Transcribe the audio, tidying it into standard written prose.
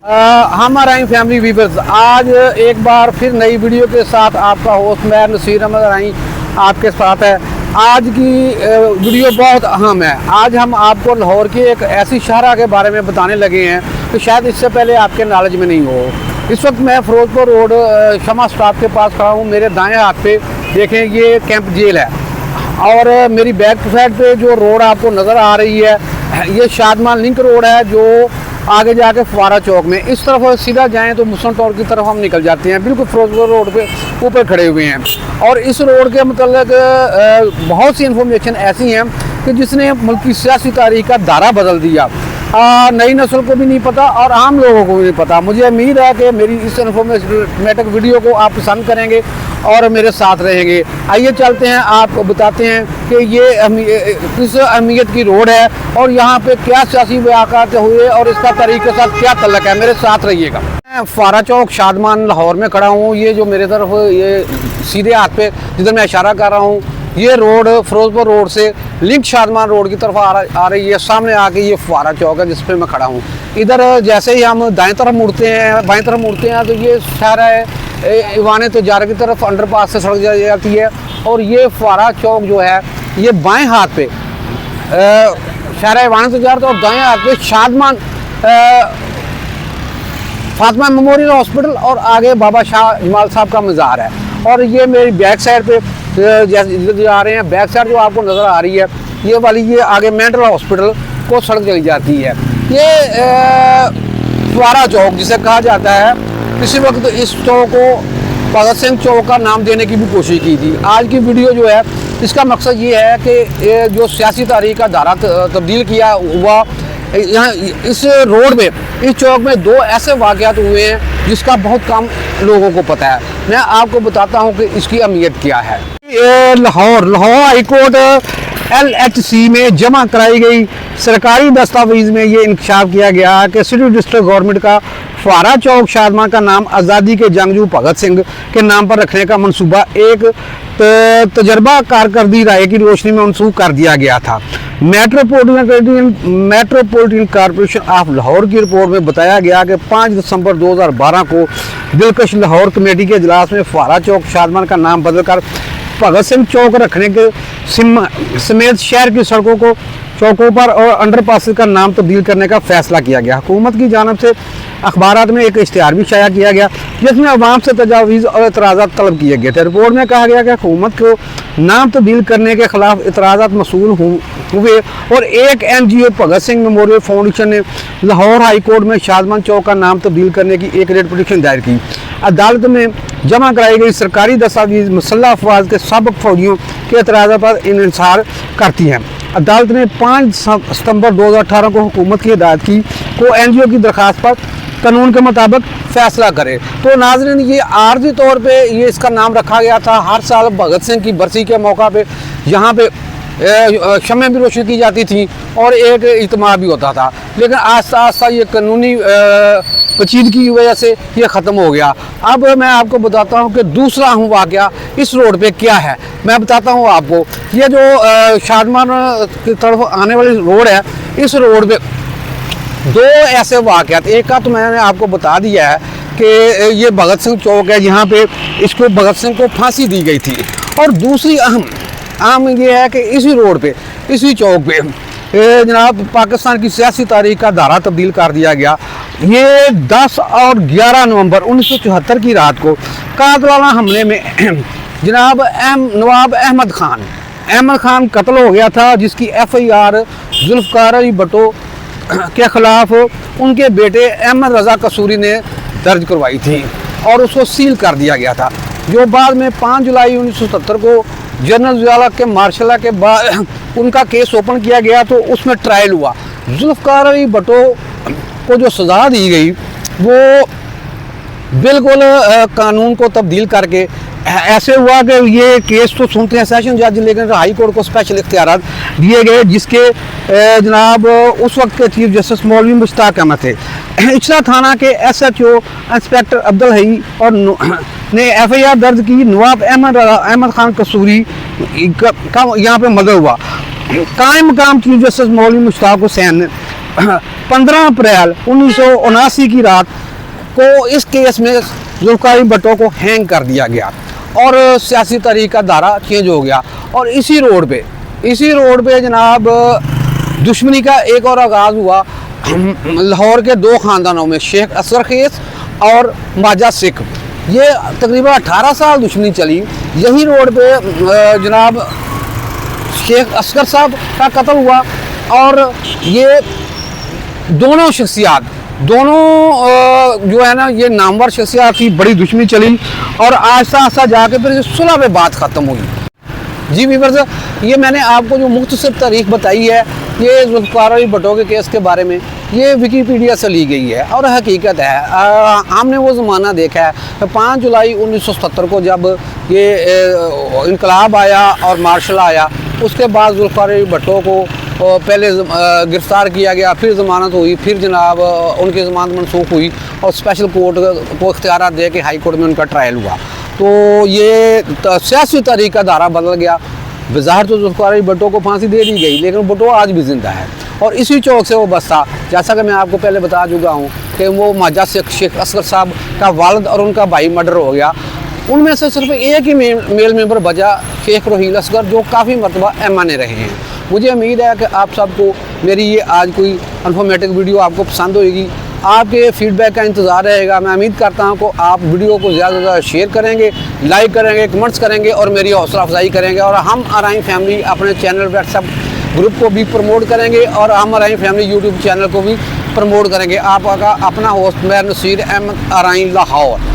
हमारा family viewers, आज एक बार फिर नई वीडियो के साथ आपका होस्ट मैं नसीर अहमद राई आपके साथ है। आज की वीडियो बहुत अहम है। आज हम आपको लाहौर की एक ऐसी शहरा के बारे में बताने लगे हैं कि शायद इससे पहले आपके नॉलेज में नहीं हो। इस वक्त मैं फिरोजपुर रोड शमा स्टॉप के पास खड़ा हूँ। मेरे दाएं हाथ पे देखें, ये कैंप जेल है और मेरी बैक साइड पे जो रोड आपको नज़र आ रही है ये शादमान लिंक रोड है, जो आगे जाके फुवारा चौक में इस तरफ सीधा जाएं तो मुस्लिम टावर की तरफ हम निकल जाते हैं। बिल्कुल फिरोजपुर रोड पे ऊपर खड़े हुए हैं और इस रोड के मतलब बहुत सी इन्फॉर्मेशन ऐसी हैं कि जिसने मुल्क की सियासी तारीख का दायरा बदल दिया। नई नस्ल को भी नहीं पता और आम लोगों को भी नहीं पता। मुझे उम्मीद है कि मेरी इस इन्फॉर्मेटिव वीडियो को आप पसंद करेंगे और मेरे साथ रहेंगे। आइए चलते हैं, आपको बताते हैं कि ये किस अहमियत की रोड है और यहाँ पे क्या सियासी वाक़ात हुए और इसका तारीख के साथ क्या तल्लक है। मेरे साथ रहिएगा। मैं फुवारा चौक शादमान लाहौर में खड़ा हूँ। ये जो मेरे तरफ ये सीधे हाथ पे जिधर मैं इशारा कर रहा हूँ, ये रोड फिरोजपुर रोड से लिंक शादमान रोड की तरफ आ रही है। सामने आके ये फुवारा चौक है जिस पे मैं खड़ा हूँ। इधर जैसे ही हम दाएं तरफ मुड़ते हैं, बाएं तरफ मुड़ते हैं तो ये शहर है ईवान तजारा की तरफ अंडरपास से सड़क जाती है और ये फुवारा चौक जो है ये बाएं हाथ पे शहर ईवान तजारा और दाएं हाथ पे शादमान फातिमा मेमोरियल हॉस्पिटल और आगे बाबा शाह जमाल साहब का मज़ार है। और ये मेरी बैक साइड पे जैसे जा रहे हैं, बैक साइड जो आपको नज़र आ रही है ये वाली, ये आगे मेंटल हॉस्पिटल को सड़क चली जाती है। ये फुवारा चौक जिसे कहा जाता है, किसी वक्त इस चौक को भगत सिंह चौक का नाम देने की भी कोशिश की थी। आज की वीडियो जो है इसका मकसद ये है कि ये जो सियासी तारीख का दायरा तब्दील किया हुआ यहाँ इस रोड में, इस चौक में दो ऐसे वाक़यात हुए हैं जिसका बहुत कम लोगों को पता है। मैं आपको बताता हूँ कि इसकी अहमियत क्या है। लाहौर हाई कोर्ट LHC में जमा कराई गई सरकारी दस्तावेज में ये इंकशाफ किया गया कि सिटी डिस्ट्रिक्ट गवर्नमेंट का फुवारा चौक शादमान का नाम आज़ादी के जंगजू भगत सिंह के नाम पर रखने का मनसूबा एक तजर्बा कारकर्दी राय की रोशनी में मनसूख कर दिया गया था। मेट्रोपॉलिटन कॉरपोरेशन ऑफ लाहौर की रिपोर्ट में बताया गया कि 5 दिसंबर 2012 को दिलकश लाहौर कमेटी के इजलास में फुवारा चौक शादमान का नाम बदलकर भगत सिंह चौक रखने के समेत शहर की सड़कों को चौकों पर और अंडरपास का नाम तब्दील करने का फैसला किया गया। हुकूमत की जानब से अखबारात में एक इश्तिहार भी शाया किया गया जिसमें अवाम से तजावीज़ और एतराज़ात तलब किए गए थे। रिपोर्ट में कहा गया कि हुकूमत को नाम तब्दील करने के खिलाफ एतराज़ात मसूल हुए और एक NGO Bhagat Singh memorial foundation ने लाहौर हाई कोर्ट में शादमान चौक का नाम तब्दील करने की एक रेट पिटीशन दायर की। अदालत में जमा कराई गई सरकारी दस्तावेज मुसल्लह अफवाज के साबिक फौजियों के एतराज़ात पर इंसार करती हैं। अदालत ने 5 सितंबर 2018 को हुकूमत की हिदायत की को NGO की दरख्वास्त पर कानून के मुताबिक फैसला करे। तो नाज़रीन, ये आर्जी तौर पे ये इसका नाम रखा गया था। हर साल भगत सिंह की बरसी के मौका पे यहाँ पे शमें भी रोशन की जाती थी और एक इज्तिमा भी होता था, लेकिन आस्ता आस्ता ये कानूनी पेचीदगी की वजह से ये ख़त्म हो गया। अब मैं आपको बताता हूँ कि दूसरा वाक़या इस रोड पे क्या है। मैं बताता हूँ आपको, ये जो शादमान की तरफ आने वाली रोड है, इस रोड पे दो ऐसे वाक़यात, एक का तो मैंने आपको बता दिया है कि ये भगत सिंह चौक है, यहाँ पे इसको भगत सिंह को फांसी दी गई थी। और दूसरी अहम ये है कि इसी रोड पे, इसी चौक पे जनाब पाकिस्तान की सियासी तारीख का दायरा तब्दील कर दिया गया। ये 10 और 11 नवंबर 1974 की रात को कातलाना हमले में जनाब नवाब अहमद खान कत्ल हो गया था, जिसकी FIR जुल्फ़िकार अली भुट्टो के ख़िलाफ़ उनके बेटे अहमद रज़ा कसूरी ने दर्ज करवाई थी और उसको सील कर दिया गया था, जो बाद में 5 जुलाई 1970 को जनरल ज़िया के मार्शल के बाद उनका केस ओपन किया गया तो उसमें ट्रायल हुआ। जुल्फ़िकार अली भुट्टो को जो सज़ा दी गई वो बिल्कुल कानून को तब्दील करके ऐसे हुआ कि ये केस तो सुनते हैं सेशन जज, लेकिन हाई कोर्ट को स्पेशल इख्तियारात दिए गए, जिसके जनाब उस वक्त के चीफ जस्टिस मौलवी मुश्ताक अहमद थे। इचला थाना के SHO इंस्पेक्टर अब्दुल हई और ने FIR दर्ज की। नवाब अहमद खान कसूरी का यहाँ पे मर्डर हुआ। कायम मकाम चीफ जस्टिस मौलवी मुश्ताक हुसैन 15 अप्रैल 1979 की रात को इस केस में जुल्फ़िकार अली भुट्टो को हैंग कर दिया गया और सियासी तारीख का धारा चेंज हो गया। और इसी रोड पे जनाब दुश्मनी का एक और आगाज़ हुआ लाहौर के दो ख़ानदानों में, शेख असगर खेस और माजा सिख। ये तकरीबन 18 साल दुश्मनी चली। यही रोड पे जनाब शेख असगर साहब का कत्ल हुआ और ये दोनों शख्सियात जो है ना, ये नामवर शख्सियात थी, बड़ी दुश्मनी चली और आहिस्ता आहिस्ता जाके फिर सुलह पे बात ख़त्म हुई। जी व्यूअर्स, ये मैंने आपको जो मुख्तसर तारीख बताई है ये जुल्फ़िकार अली भुट्टो के केस के बारे में, ये विकीपीडिया से ली गई है और हकीकत है। हमने वो ज़माना देखा है 5 जुलाई 1977 को जब ये इनकलाब आया और मार्शल आया, उसके बाद जुल्फ़िकार अली भुट्टो को पहले गिरफ़्तार किया गया, फिर ज़मानत हुई, फिर जनाब उनकी ज़मानत मनसूख हुई और स्पेशल कोर्ट को इख्तियारात दे के हाई कोर्ट में उनका ट्रायल हुआ। तो ये सियासी तारीख का धारा बदल गया। बज़ाहिर तो जुल्फ़िकार अली भुट्टो को फांसी दे दी गई, लेकिन भुट्टो आज भी ज़िंदा है और इसी चौक से वो बस्ता, जैसा कि मैं आपको पहले बता चुका हूँ कि वो माजा से शेख असगर साहब का वालिद और उनका भाई मर्डर हो गया। उनमें से सिर्फ एक ही मेल मेंबर बचा, शेख रोहील असगर, जो काफ़ी मरतबा एमएनए रहे हैं। मुझे उम्मीद है कि आप सबको मेरी ये आज कोई इन्फॉर्मेटिव वीडियो आपको पसंद होगी। आपके फीडबैक का इंतज़ार रहेगा। मैं उम्मीद करता हूँ कि आप वीडियो को ज़्यादा से ज़्यादा शेयर करेंगे, लाइक करेंगे, कमेंट्स करेंगे और मेरी हौसला अफजाई करेंगे। और हम आरआई फैमिली अपने चैनल व्हाट्सएप ग्रुप को भी प्रमोट करेंगे और हम आरआई फैमिली यूट्यूब चैनल को भी प्रमोट करेंगे। आपका अपना होस्ट मैं नसीर अहमद, आरआई लाहौर।